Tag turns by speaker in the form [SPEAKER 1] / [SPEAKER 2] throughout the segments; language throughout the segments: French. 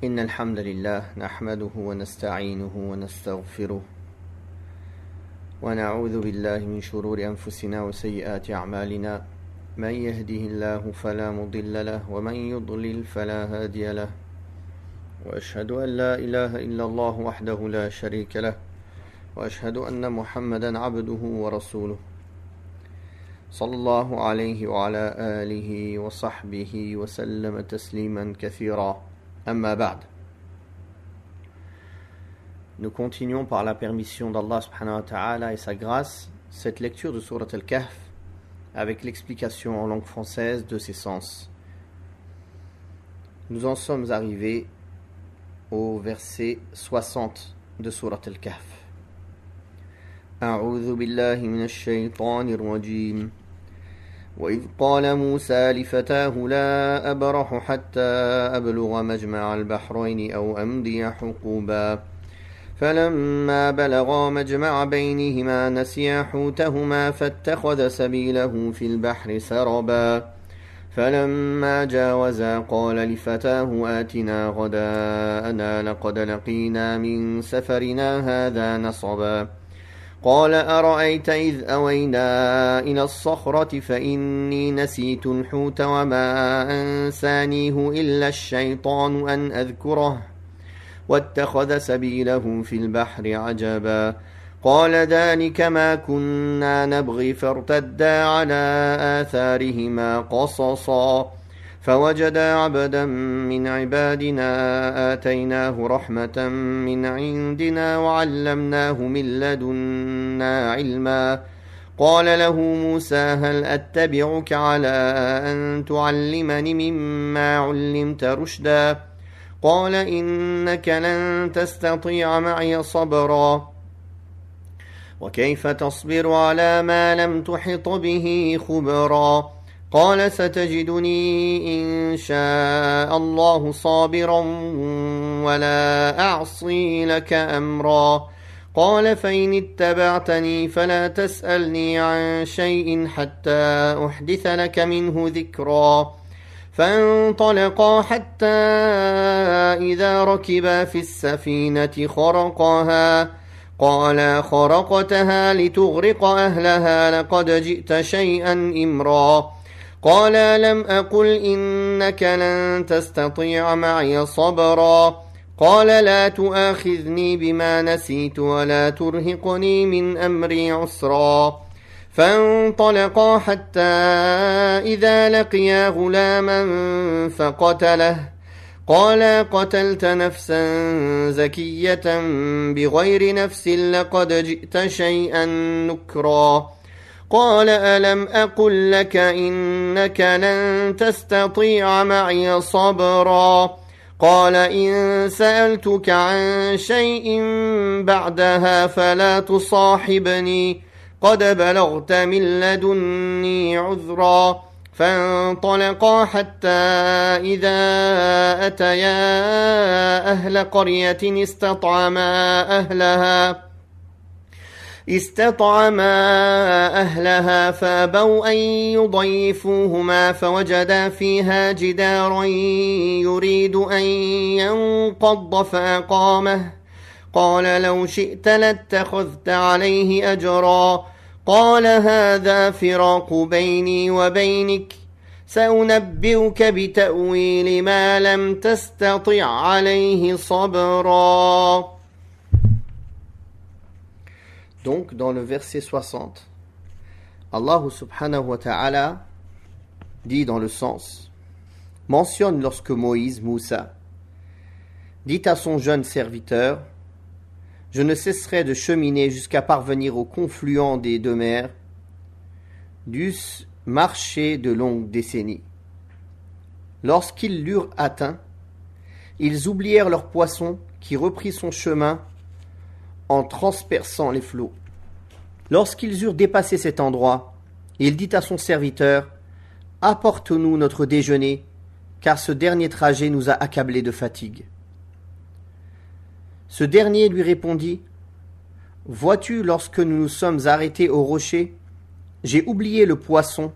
[SPEAKER 1] إن الحمد لله نحمده ونستعينه ونستغفره ونعوذ بالله من شرور أنفسنا وسيئات أعمالنا من يهده الله فلا مضل له ومن يضلل فلا هادي له وأشهد أن لا إله إلا الله وحده لا شريك له وأشهد أن محمدا عبده ورسوله صلى الله عليه وعلى آله وصحبه وسلم تسليما كثيرا أما بعد. Nous continuons par la permission d'Allah subhanahu wa ta'ala et sa grâce cette lecture de Surat al-Kahf avec l'explication en langue française de ses sens. Nous en sommes arrivés au verset 60 de Surat al-Kahf. أعوذ بالله من الشيطان الرجيم وإذ قال موسى لفتاه لا أبرح حتى أبلغ مجمع البحرين أو أمضي حقوبا فلما بلغا مجمع بينهما نسيا حوتهما فاتخذ سبيله في البحر سربا فلما جاوزا قال لفتاه آتنا غداءنا لقد لقينا من سفرنا هذا نصبا قال أرأيت إذ أوينا إلى الصخرة فإني نسيت الحوت وما أنسانيه إلا الشيطان أن أذكره واتخذ سبيله في البحر عجبا قال ذلك ما كنا نبغي فارتدا على آثارهما قصصا فوجدا عبدا من عبادنا آتيناه رحمة من عندنا وعلمناه من لدنا علما قال له موسى هل أتبعك على أن تعلمني مما علمت رشدا قال إنك لن تستطيع معي صبرا وكيف تصبر على ما لم تحط به خبرا قال ستجدني إن شاء الله صابرا ولا أعصي لك أمرا قال فإن اتبعتني فلا تسألني عن شيء حتى أحدث لك منه ذكرا فانطلقا حتى إذا ركبا في السفينة خرقها قالا خرقتها لتغرق أهلها لقد جئت شيئا إمرا قال لم أقل إنك لن تستطيع معي صبرا قال لا تؤاخذني بما نسيت ولا ترهقني من أمري عسرا فانطلقا حتى إذا لقيا غلاما فقتله قال قتلت نفسا زكية بغير نفس لقد جئت شيئا نكرا قال ألم أقل لك إنك لن تستطيع معي صبرا قال إن سألتك عن شيء بعدها فلا تصاحبني قد بلغت من لدني عذرا فانطلقا حتى إذا أتيا أهل قرية استطعما أهلها فأبوا أن يضيفوهما فوجدا فيها جدارا يريد أن ينقض فأقامه قال لو شئت لاتخذت عليه أجرا قال هذا فراق بيني وبينك سأنبئك بتأويل ما لم تستطع عليه صبرا. Donc dans le verset 60, Allah subhanahu wa ta'ala dit dans le sens, mentionne lorsque Moïse, Moussa, dit à son jeune serviteur, je ne cesserai de cheminer jusqu'à parvenir au confluent des deux mers, dussent marcher de longues décennies. Lorsqu'ils l'eurent atteint, ils oublièrent leur poisson qui reprit son chemin en transperçant les flots. Lorsqu'ils eurent dépassé cet endroit, il dit à son serviteur, apporte-nous notre déjeuner, car ce dernier trajet nous a accablés de fatigue. Ce dernier lui répondit, vois-tu, lorsque nous nous sommes arrêtés au rocher, j'ai oublié le poisson,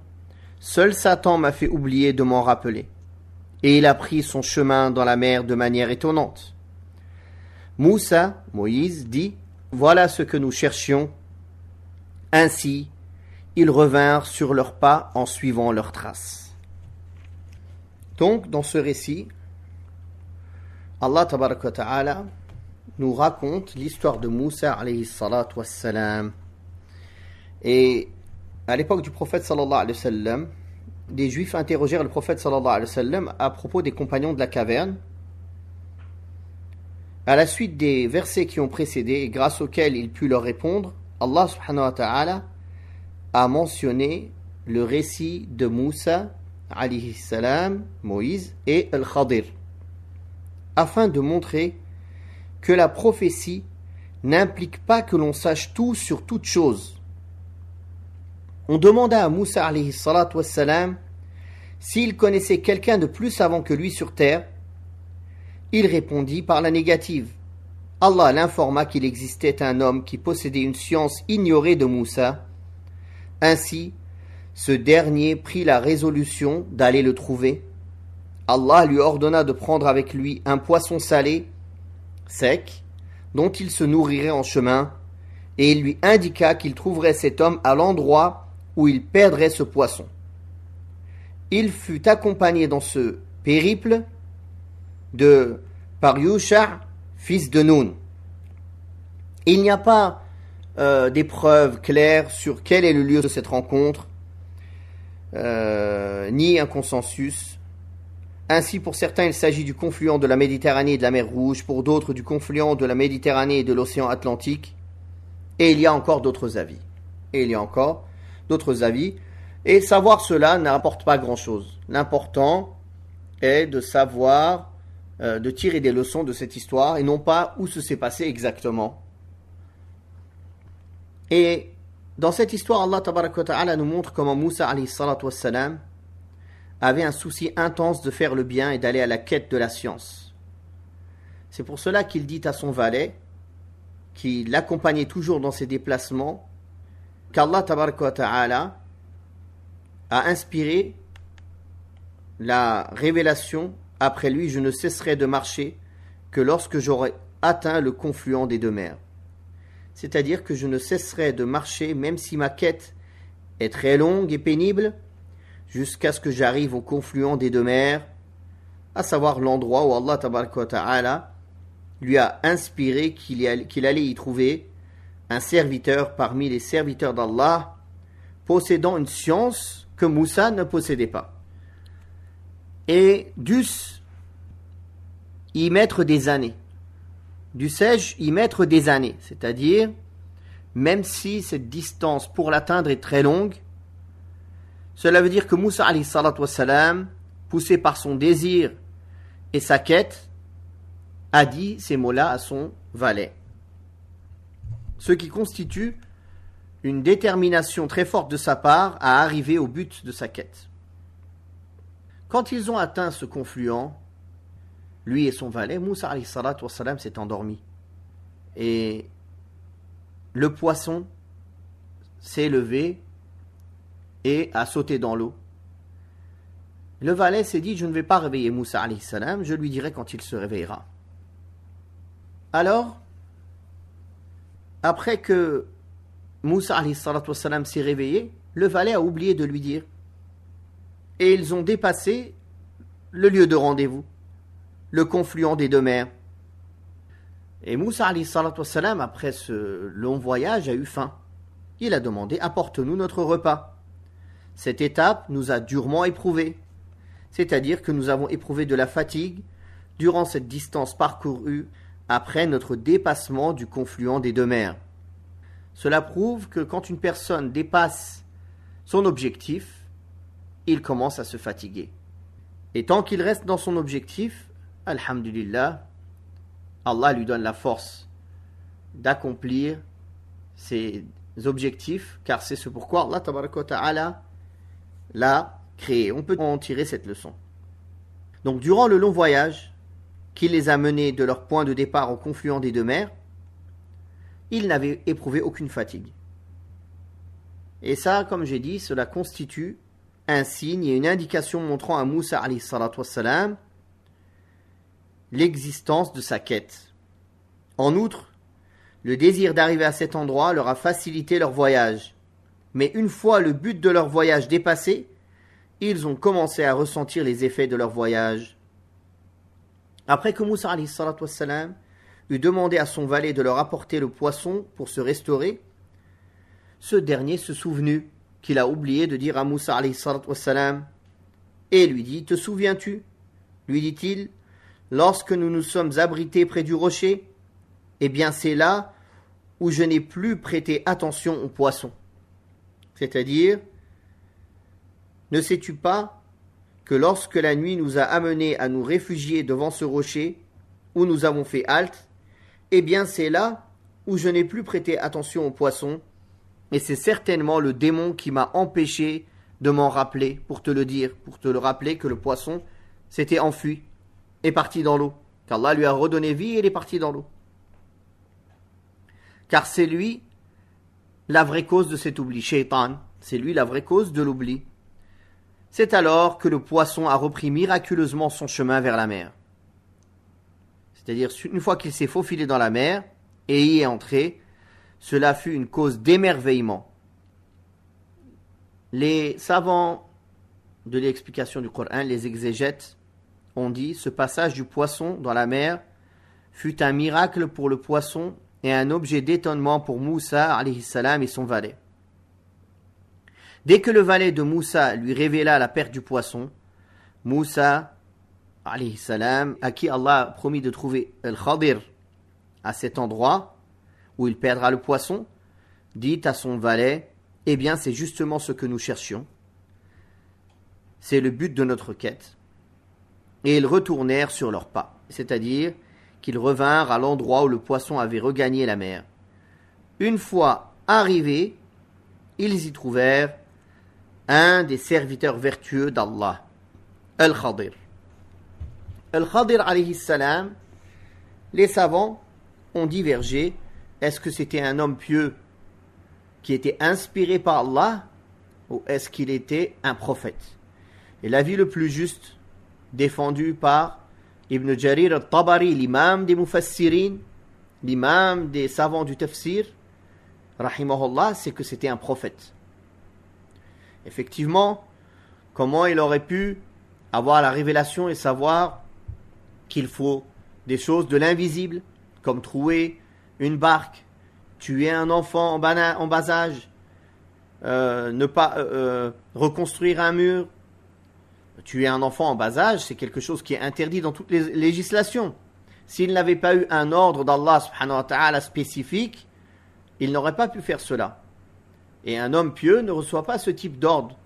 [SPEAKER 1] seul Satan m'a fait oublier de m'en rappeler. et il a pris son chemin dans la mer de manière étonnante. Moussa, Moïse, dit « Voilà ce que nous cherchions. » Ainsi, ils revinrent sur leurs pas en suivant leurs traces. Donc, dans ce récit, Allah tabaraka wa ta'ala nous raconte l'histoire de Moussa alayhi salatu wassalam. Et à l'époque du prophète sallallahu alayhi wa sallam, des juifs interrogèrent le prophète sallallahu alayhi wa sallam à propos des compagnons de la caverne. À la suite des versets qui ont précédé et grâce auxquels il put leur répondre, Allah subhanahu wa ta'ala a mentionné le récit de Moussa alayhi salam, Moïse et Al-Khadir, afin de montrer que la prophétie n'implique pas que l'on sache tout sur toute chose. On demanda à Moussa alayhi salatu wassalam s'il connaissait quelqu'un de plus savant que lui sur terre. Il répondit par la négative. Allah l'informa qu'il existait un homme qui possédait une science ignorée de Moussa. Ainsi, ce dernier prit la résolution d'aller le trouver. Allah lui ordonna de prendre avec lui un poisson salé, sec, dont il se nourrirait en chemin, et il lui indiqua qu'il trouverait cet homme à l'endroit où il perdrait ce poisson. Il fut accompagné dans ce périple par Yusha, fils de Nun. Il n'y a pas des preuves claires sur quel est le lieu de cette rencontre, ni un consensus. Ainsi, pour certains, il s'agit du confluent de la Méditerranée et de la mer Rouge, pour d'autres du confluent de la Méditerranée et de l'océan Atlantique, et il y a encore d'autres avis. Et savoir cela n'apporte pas grand-chose. L'important est de savoir, de tirer des leçons de cette histoire, et non pas où se s'est passé exactement. Et dans cette histoire, Allah tabaraka wa ta'ala nous montre comment Moussa alayhi salatu wassalam avait un souci intense de faire le bien et d'aller à la quête de la science. C'est pour cela qu'il dit à son valet, qui l'accompagnait toujours dans ses déplacements, qu'Allah tabaraka wa ta'ala a inspiré la révélation après lui: je ne cesserai de marcher que lorsque j'aurai atteint le confluent des deux mers. C'est-à-dire que je ne cesserai de marcher même si ma quête est très longue et pénible, jusqu'à ce que j'arrive au confluent des deux mers, à savoir l'endroit où Allah tabaraka wa ta'ala lui a inspiré qu'il allait y trouver un serviteur parmi les serviteurs d'Allah, possédant une science que Moussa ne possédait pas, et dussent y mettre des années. Dussé-je y mettre des années, c'est-à-dire, même si cette distance pour l'atteindre est très longue, cela veut dire que Moussa alayhi salatu wassalam, poussé par son désir et sa quête, a dit ces mots-là à son valet. Ce qui constitue une détermination très forte de sa part à arriver au but de sa quête. Quand ils ont atteint ce confluent, lui et son valet, Moussa alayhi salatu wassalam s'est endormi. Et le poisson s'est levé et a sauté dans l'eau. Le valet s'est dit: je ne vais pas réveiller Moussa alayhi salam, je lui dirai quand il se réveillera. Alors, après que Moussa alayhi salatu wassalam s'est réveillé, le valet a oublié de lui dire. Et ils ont dépassé le lieu de rendez-vous, le confluent des deux mers. Et Moussa alayhi salatu wassalam, après ce long voyage, a eu faim. Il a demandé: apporte-nous notre repas. Cette étape nous a durement éprouvés, c'est-à-dire que nous avons éprouvé de la fatigue durant cette distance parcourue après notre dépassement du confluent des deux mers. Cela prouve que quand une personne dépasse son objectif, il commence à se fatiguer. Et tant qu'il reste dans son objectif, alhamdulillah, Allah lui donne la force d'accomplir ses objectifs, car c'est ce pourquoi Allah tabaraka wa ta'ala l'a créé. On peut en tirer cette leçon. Donc durant le long voyage qui les a menés de leur point de départ au confluent des deux mers, ils n'avaient éprouvé aucune fatigue. Et ça, comme j'ai dit, cela constitue un signe et une indication montrant à Moussa alayhi salatu wassalam l'existence de sa quête. En outre, le désir d'arriver à cet endroit leur a facilité leur voyage. Mais une fois le but de leur voyage dépassé, ils ont commencé à ressentir les effets de leur voyage. Après que Moussa alayhi salatu wassalam eut demandé à son valet de leur apporter le poisson pour se restaurer, ce dernier se souvenu qu'il a oublié de dire à Moussa alayhi salatu wassalam et lui dit « Te souviens-tu » lui dit-il, « lorsque nous nous sommes abrités près du rocher, eh bien c'est là où je n'ai plus prêté attention aux poissons. » C'est-à-dire, ne sais-tu pas que lorsque la nuit nous a amenés à nous réfugier devant ce rocher où nous avons fait halte, eh bien c'est là où je n'ai plus prêté attention aux poissons, et c'est certainement le démon qui m'a empêché de m'en rappeler, pour te le dire, pour te le rappeler que le poisson s'était enfui, est parti dans l'eau, qu'Allah lui a redonné vie et il est parti dans l'eau. Car c'est lui la vraie cause de cet oubli, Shaitan, c'est lui la vraie cause de l'oubli. C'est alors que le poisson a repris miraculeusement son chemin vers la mer. C'est-à-dire, une fois qu'il s'est faufilé dans la mer et y est entré, cela fut une cause d'émerveillement. Les savants de l'explication du Coran, les exégètes, ont dit, ce passage du poisson dans la mer fut un miracle pour le poisson et un objet d'étonnement pour Moussa alayhi salam et son valet. Dès que le valet de Moussa lui révéla la perte du poisson, Moussa alayhi salam, à qui Allah a promis de trouver Al-Khadir à cet endroit où il perdra le poisson, dit à son valet, eh bien c'est justement ce que nous cherchions. C'est le but de notre quête. Et ils retournèrent sur leurs pas, c'est-à-dire qu'ils revinrent à l'endroit où le poisson avait regagné la mer. Une fois arrivés, ils y trouvèrent un des serviteurs vertueux d'Allah, Al-Khadir. Al-Khadir alayhi salam, les savants ont divergé. Est-ce que c'était un homme pieux qui était inspiré par Allah ou est-ce qu'il était un prophète? Et l'avis le plus juste, défendu par Ibn Jarir al-Tabari, l'imam des Mufassirin, l'imam des savants du tafsir, rahimahullah, c'est que c'était un prophète. Effectivement, comment il aurait pu avoir la révélation et savoir qu'il faut des choses de l'invisible, comme trouver une barque, tuer un enfant en bas âge, ne pas reconstruire un mur. Tuer un enfant en bas âge, c'est quelque chose qui est interdit dans toutes les législations. S'il n'avait pas eu un ordre d'Allah subhanahu wa ta'ala spécifique, il n'aurait pas pu faire cela. Et un homme pieux ne reçoit pas ce type d'ordre,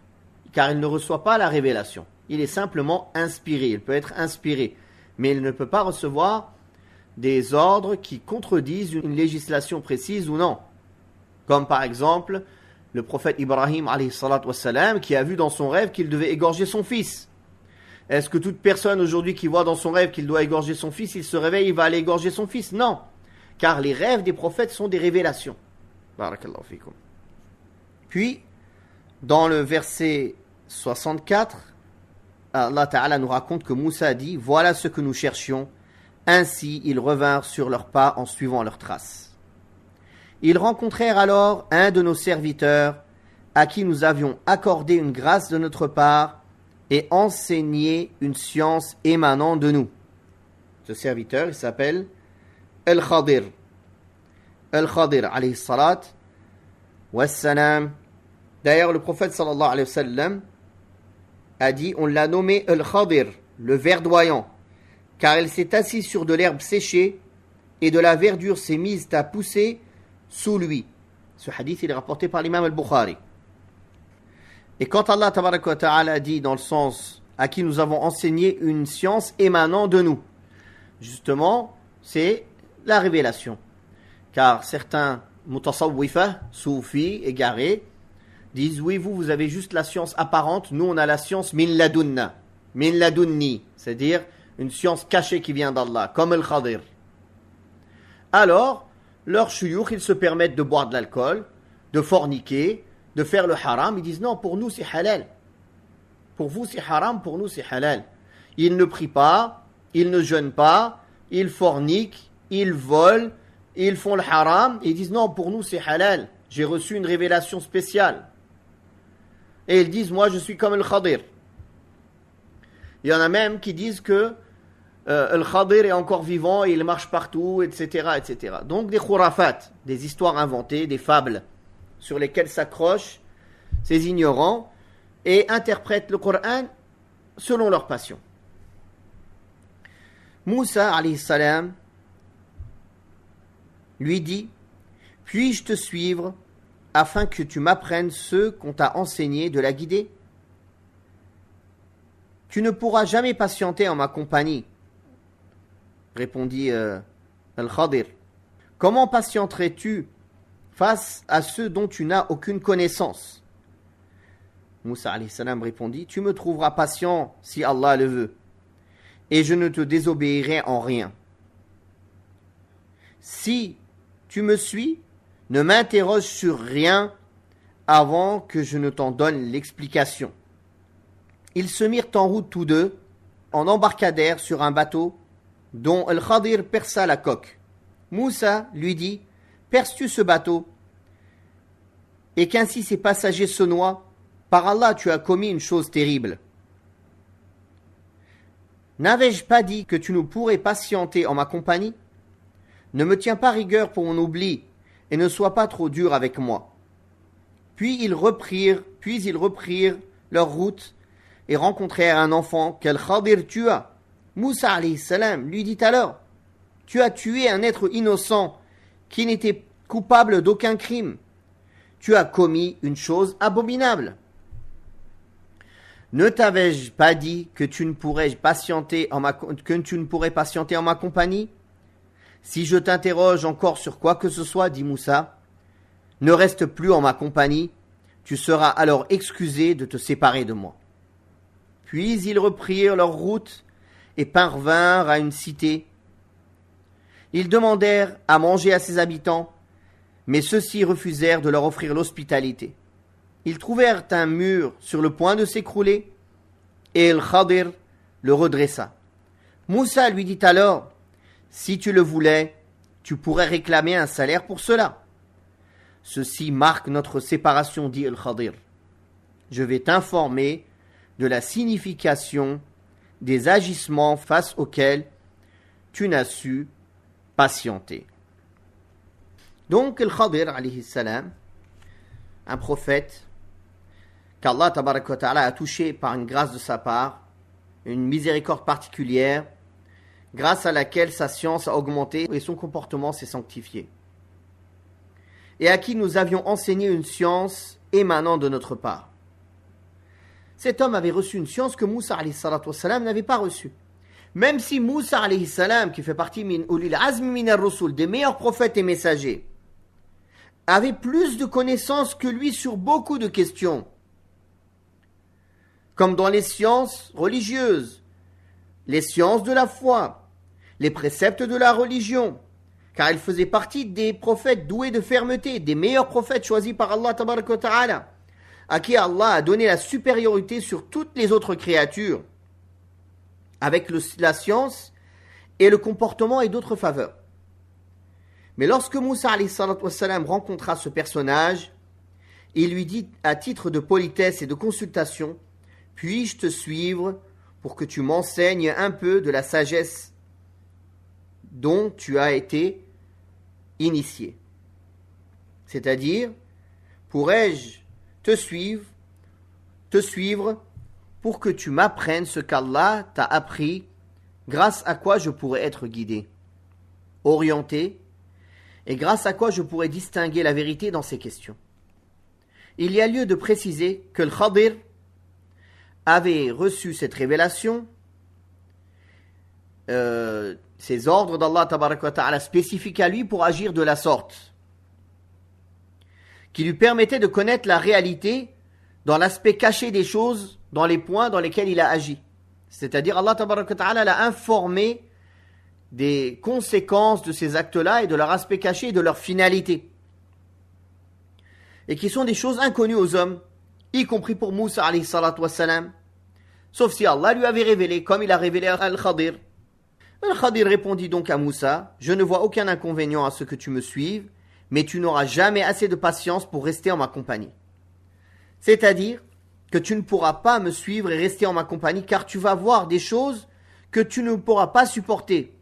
[SPEAKER 1] car il ne reçoit pas la révélation. Il est simplement inspiré, il peut être inspiré, mais il ne peut pas recevoir des ordres qui contredisent une législation précise ou non. Comme par exemple, le prophète Ibrahim alayhi salatu wassalam, qui a vu dans son rêve qu'il devait égorger son fils. Est-ce que toute personne aujourd'hui qui voit dans son rêve qu'il doit égorger son fils, il se réveille, il va aller égorger son fils? Non, car les rêves des prophètes sont des révélations. Barakallahu fikum. Puis, dans le verset 64, Allah Ta'ala nous raconte que Moussa a dit « Voilà ce que nous cherchions. » Ainsi, ils revinrent sur leurs pas en suivant leurs traces. Ils rencontrèrent alors un de nos serviteurs à qui nous avions accordé une grâce de notre part et enseigné une science émanant de nous. Ce serviteur, il s'appelle Al-Khadir. Al-Khadir, alayhi salat wassalam. D'ailleurs, le prophète sallallahu alayhi wa sallam a dit, on l'a nommé Al-Khadir, le verdoyant, car il s'est assis sur de l'herbe séchée et de la verdure s'est mise à pousser sous lui. Ce hadith, il est rapporté par l'imam al-Bukhari. Et quand Allah tabaraka wa ta'ala dit dans le sens à qui nous avons enseigné une science émanant de nous, justement, c'est la révélation. Car certains mutasawwifa, soufis, égarés, disent oui, vous avez juste la science apparente, nous on a la science min ladunna, min ladunni, c'est-à-dire une science cachée qui vient d'Allah, comme Al-Khadir. Alors, leurs shuyukh, ils se permettent de boire de l'alcool, de forniquer, de faire le haram, ils disent non, pour nous c'est halal. Pour vous c'est haram, pour nous c'est halal. Ils ne prient pas, ils ne jeûnent pas, ils forniquent, ils volent, ils font le haram, et ils disent non, pour nous c'est halal. J'ai reçu une révélation spéciale. Et ils disent, moi je suis comme le Khadir. Il y en a même qui disent que le Khadir est encore vivant et il marche partout, etc., etc. Donc des khurafat, des histoires inventées, des fables sur lesquelles s'accrochent ces ignorants et interprètent le Coran selon leur passion. Moussa alayhi salam lui dit, puis-je te suivre afin que tu m'apprennes ce qu'on t'a enseigné de la guider? Tu ne pourras jamais patienter en ma compagnie, répondit Al-Khadir. Comment patienterais-tu face à ceux dont tu n'as aucune connaissance? Moussa alayhi salam répondit, tu me trouveras patient si Allah le veut, et je ne te désobéirai en rien. Si tu me suis, ne m'interroge sur rien avant que je ne t'en donne l'explication. Ils se mirent en route tous deux, en embarcadère sur un bateau, dont Al-Khadir perça la coque. Moussa lui dit, perces-tu ce bateau, et qu'ainsi ses passagers se noient? Par Allah, tu as commis une chose terrible. N'avais-je pas dit que tu ne pourrais patienter en ma compagnie? Ne me tiens pas rigueur pour mon oubli, et ne sois pas trop dur avec moi. Puis ils reprirent leur route, et rencontrèrent un enfant qu'Al-Khadir tua. Moussa alayhi salam lui dit alors, tu as tué un être innocent qui n'était coupable d'aucun crime. Tu as commis une chose abominable. Ne t'avais-je pas dit que tu ne pourrais patienter en ma compagnie? Si je t'interroge encore sur quoi que ce soit, dit Moussa, ne reste plus en ma compagnie, tu seras alors excusé de te séparer de moi. Puis ils reprirent leur route et parvinrent à une cité. Ils demandèrent à manger à ses habitants, mais ceux-ci refusèrent de leur offrir l'hospitalité. Ils trouvèrent un mur sur le point de s'écrouler, et Al-Khadir le redressa. Moussa lui dit alors, si tu le voulais, tu pourrais réclamer un salaire pour cela. Ceci marque notre séparation, dit Al-Khadir. Je vais t'informer de la signification des agissements face auxquels tu n'as su patienter. Donc Al-Khadir alayhi salam, un prophète qu'Allah tabaraka wa ta'ala a touché par une grâce de sa part, une miséricorde particulière, grâce à laquelle sa science a augmenté et son comportement s'est sanctifié. Et à qui nous avions enseigné une science émanant de notre part. Cet homme avait reçu une science que Moussa alayhi salatu wassalam n'avait pas reçue. Même si Moussa alayhi salam, qui fait partie min ulil azmi min ar-rusul, des meilleurs prophètes et messagers, avait plus de connaissances que lui sur beaucoup de questions, comme dans les sciences religieuses, les sciences de la foi, les préceptes de la religion, car il faisait partie des prophètes doués de fermeté, des meilleurs prophètes choisis par Allah tabaraka wa ta'ala, à qui Allah a donné la supériorité sur toutes les autres créatures, avec la science et le comportement et d'autres faveurs. Mais lorsque Moussa alayhi salatu wassalam rencontra ce personnage, il lui dit à titre de politesse et de consultation, puis-je te suivre pour que tu m'enseignes un peu de la sagesse dont tu as été initié? C'est-à-dire, pourrais-je te suivre pour que tu m'apprennes ce qu'Allah t'a appris, grâce à quoi je pourrais être guidé, orienté, et grâce à quoi je pourrais distinguer la vérité dans ces questions. Il y a lieu de préciser que le Khadir avait reçu cette révélation, ces ordres d'Allah tabaraka wa ta'ala spécifiques à lui pour agir de la sorte, qui lui permettaient de connaître la réalité dans l'aspect caché des choses, dans les points dans lesquels il a agi. C'est-à-dire Allah tabaraka wa ta'ala l'a informé des conséquences de ces actes-là et de leur aspect caché et de leur finalité. Et qui sont des choses inconnues aux hommes, y compris pour Moussa alayhi salatu wassalam, sauf si Allah lui avait révélé, comme il a révélé à Al-Khadir. Al-Khadir répondit donc à Moussa, « Je ne vois aucun inconvénient à ce que tu me suives, mais tu n'auras jamais assez de patience pour rester en ma compagnie. » C'est-à-dire que tu ne pourras pas me suivre et rester en ma compagnie, car tu vas voir des choses que tu ne pourras pas supporter.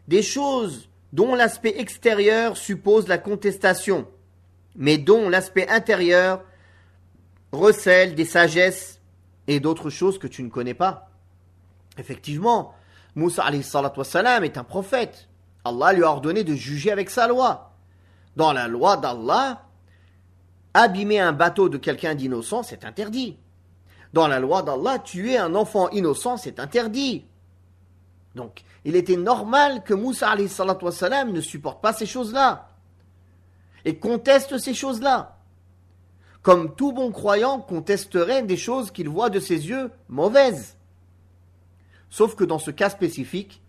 [SPEAKER 1] Des choses dont l'aspect extérieur suppose la contestation, mais dont l'aspect intérieur recèle des sagesses et d'autres choses que tu ne connais pas. Effectivement, Moussa alayhi salatu wassalam est un prophète. Allah lui a ordonné de juger avec sa loi. Dans la loi d'Allah, abîmer un bateau de quelqu'un d'innocent, c'est interdit. Dans la loi d'Allah, tuer un enfant innocent, c'est interdit. Donc, il était normal que Moussa alayhi salatu wassalam ne supporte pas ces choses-là et conteste ces choses-là. Comme tout bon croyant contesterait des choses qu'il voit de ses yeux mauvaises. Sauf que dans ce cas spécifique,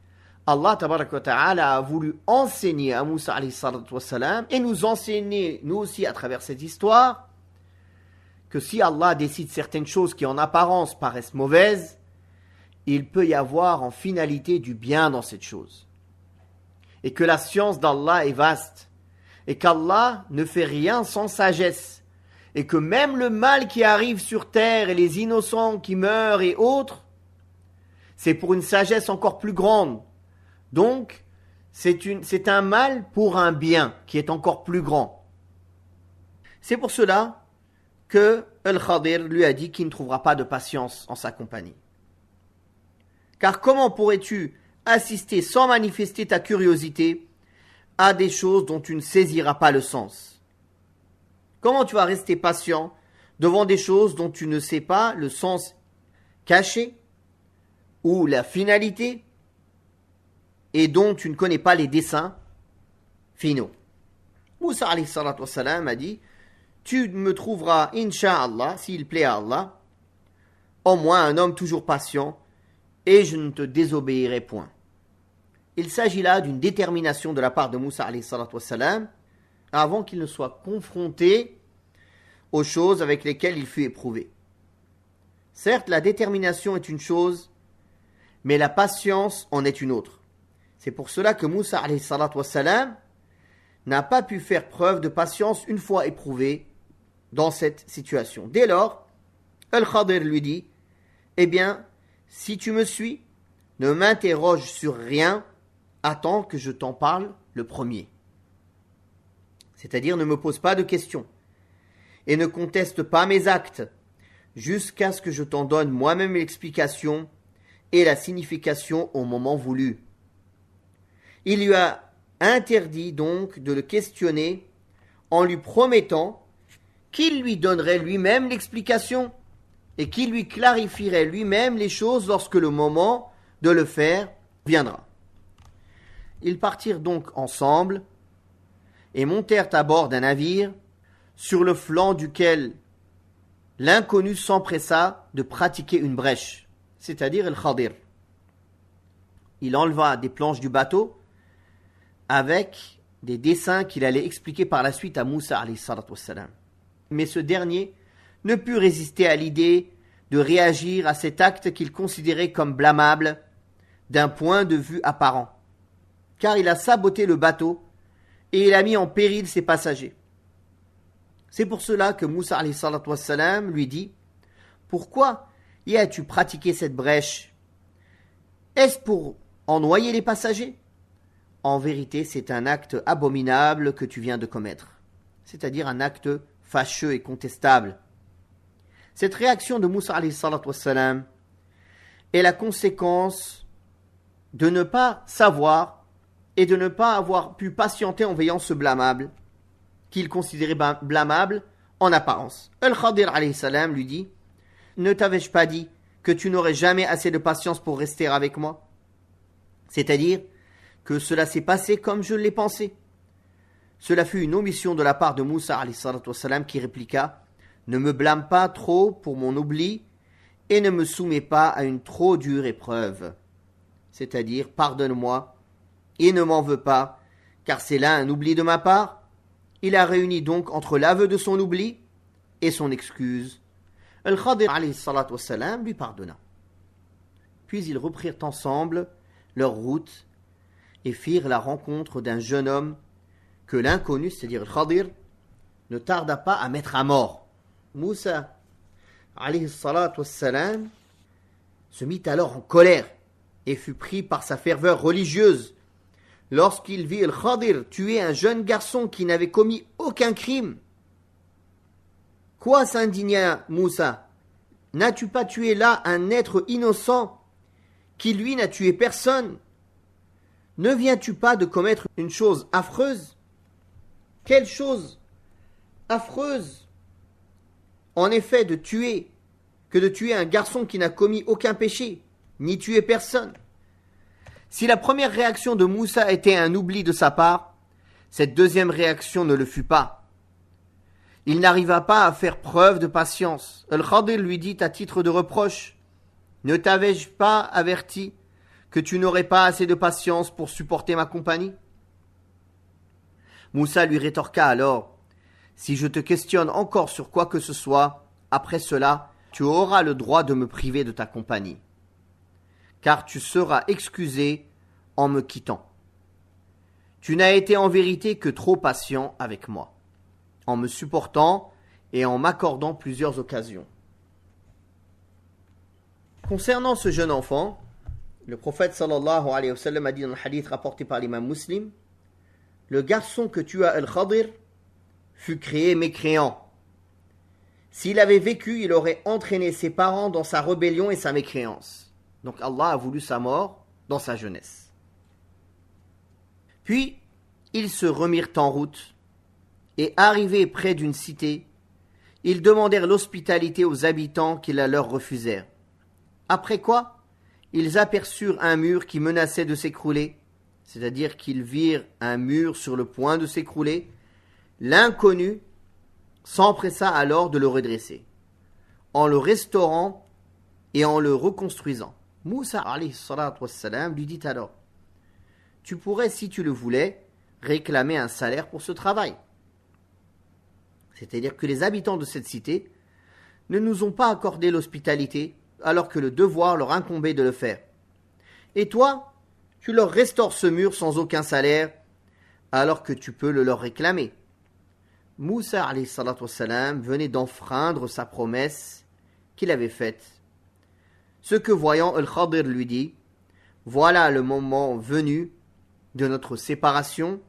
[SPEAKER 1] Allah tabaraka wa ta'ala a voulu enseigner à Moussa alayhi salatu wassalam et nous enseigner, nous aussi, à travers cette histoire, que si Allah décide certaines choses qui en apparence paraissent mauvaises, il peut y avoir en finalité du bien dans cette chose. Et que la science d'Allah est vaste. Et qu'Allah ne fait rien sans sagesse. Et que même le mal qui arrive sur terre et les innocents qui meurent et autres, c'est pour une sagesse encore plus grande. Donc, c'est un mal pour un bien qui est encore plus grand. C'est pour cela que Al-Khadir lui a dit qu'il ne trouvera pas de patience en sa compagnie. Car comment pourrais-tu assister sans manifester ta curiosité à des choses dont tu ne saisiras pas le sens? Comment tu vas rester patient devant des choses dont tu ne sais pas le sens caché ou la finalité et dont tu ne connais pas les desseins finaux? Moussa alayhi salatu wassalam a dit, tu me trouveras, incha'Allah, s'il plaît à Allah, au moins un homme toujours patient, et je ne te désobéirai point. Il s'agit là d'une détermination de la part de Moussa alayhi salatu wassalam, avant qu'il ne soit confronté aux choses avec lesquelles il fut éprouvé. Certes, la détermination est une chose, mais la patience en est une autre. C'est pour cela que Moussa alayhi salatu wassalam n'a pas pu faire preuve de patience une fois éprouvé dans cette situation. Dès lors, Al-Khadir lui dit, eh bien, si tu me suis, ne m'interroge sur rien, attends que je t'en parle le premier. C'est-à-dire, ne me pose pas de questions et ne conteste pas mes actes jusqu'à ce que je t'en donne moi-même l'explication et la signification au moment voulu. Il lui a interdit donc de le questionner en lui promettant qu'il lui donnerait lui-même l'explication et qu'il lui clarifierait lui-même les choses lorsque le moment de le faire viendra. Ils partirent donc ensemble et montèrent à bord d'un navire sur le flanc duquel l'inconnu s'empressa de pratiquer une brèche, c'est-à-dire Al-Khadir. Il enleva des planches du bateau avec des dessins qu'il allait expliquer par la suite à Moussa alayhi salatu wassalam. Mais ce dernier ne put résister à l'idée de réagir à cet acte qu'il considérait comme blâmable d'un point de vue apparent, car il a saboté le bateau et il a mis en péril ses passagers. C'est pour cela que Moussa alayhi salatu wassalam lui dit, « Pourquoi y as-tu pratiqué cette brèche? Est-ce pour en noyer les passagers? En vérité, c'est un acte abominable que tu viens de commettre, c'est-à-dire un acte fâcheux et contestable. » Cette réaction de Moussa alayhi salatu wassalam est la conséquence de ne pas savoir et de ne pas avoir pu patienter en veillant ce blâmable, qu'il considérait blâmable en apparence. Al-Khadir alayhi salam lui dit, « Ne t'avais-je pas dit que tu n'aurais jamais assez de patience pour rester avec moi? C'est-à-dire que cela s'est passé comme je l'ai pensé. » Cela fut une omission de la part de Moussa alayhi salatu wassalam qui répliqua, « Ne me blâme pas trop pour mon oubli et ne me soumets pas à une trop dure épreuve. » C'est-à-dire, pardonne-moi et ne m'en veux pas, car c'est là un oubli de ma part. Il a réuni donc entre l'aveu de son oubli et son excuse. Al-Khadir alayhi salatu wassalam lui pardonna. Puis ils reprirent ensemble leur route et firent la rencontre d'un jeune homme que l'inconnu, c'est-à-dire le Khadir, ne tarda pas à mettre à mort. Moussa, alayhi salatu wassalam, se mit alors en colère et fut pris par sa ferveur religieuse lorsqu'il vit le Khadir tuer un jeune garçon qui n'avait commis aucun crime. Quoi, s'indigna Moussa? N'as-tu pas tué là un être innocent qui lui n'a tué personne? Ne viens-tu pas de commettre une chose affreuse? Quelle chose affreuse, en effet, de tuer un garçon qui n'a commis aucun péché, ni tué personne. Si la première réaction de Moussa était un oubli de sa part, cette deuxième réaction ne le fut pas. Il n'arriva pas à faire preuve de patience. Al-Khadir lui dit à titre de reproche: ne t'avais-je pas averti que tu n'aurais pas assez de patience pour supporter ma compagnie? Moussa lui rétorqua alors: si je te questionne encore sur quoi que ce soit, après cela, tu auras le droit de me priver de ta compagnie, car tu seras excusé en me quittant. Tu n'as été en vérité que trop patient avec moi, en me supportant et en m'accordant plusieurs occasions. Concernant ce jeune enfant, le prophète sallallahu alayhi wa sallam a dit dans le hadith rapporté par l'imam Muslim: le garçon que tua Al-Khadir fut créé mécréant. S'il avait vécu, il aurait entraîné ses parents dans sa rébellion et sa mécréance. Donc Allah a voulu sa mort dans sa jeunesse. Puis, ils se remirent en route, et arrivés près d'une cité, ils demandèrent l'hospitalité aux habitants qui la leur refusèrent. Après quoi, ils aperçurent un mur qui menaçait de s'écrouler, c'est-à-dire qu'ils virent un mur sur le point de s'écrouler. L'inconnu s'empressa alors de le redresser, en le restaurant et en le reconstruisant. Moussa alayhi salatu wassalam lui dit alors: tu pourrais, si tu le voulais, réclamer un salaire pour ce travail. C'est-à-dire que les habitants de cette cité ne nous ont pas accordé l'hospitalité alors que le devoir leur incombait de le faire. Et toi, tu leur restaures ce mur sans aucun salaire alors que tu peux le leur réclamer. Moussa alayhi salatu wassalam venait d'enfreindre sa promesse qu'il avait faite. Ce que voyant, Al-Khadir lui dit: voilà le moment venu de notre séparation.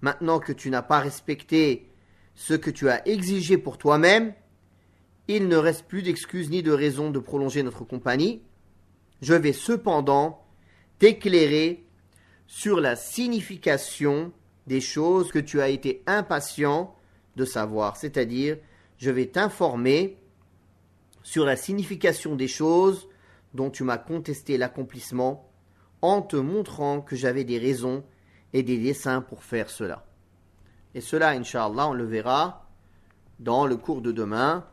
[SPEAKER 1] Maintenant que tu n'as pas respecté ce que tu as exigé pour toi-même, il ne reste plus d'excuses ni de raison de prolonger notre compagnie. Je vais cependant t'éclairer sur la signification des choses que tu as été impatient de savoir, c'est-à-dire je vais t'informer sur la signification des choses dont tu m'as contesté l'accomplissement en te montrant que j'avais des raisons et des desseins pour faire cela. Et cela, Inch'Allah, on le verra dans le cours de demain,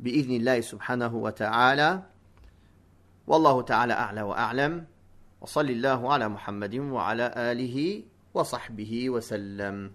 [SPEAKER 1] bi'idhnillahi subhanahu wa ta'ala. Wallahu ta'ala a'la wa a'lam. Wa sallallahu ala Muhammadin wa ala alihi wa sahbihi wa sallam.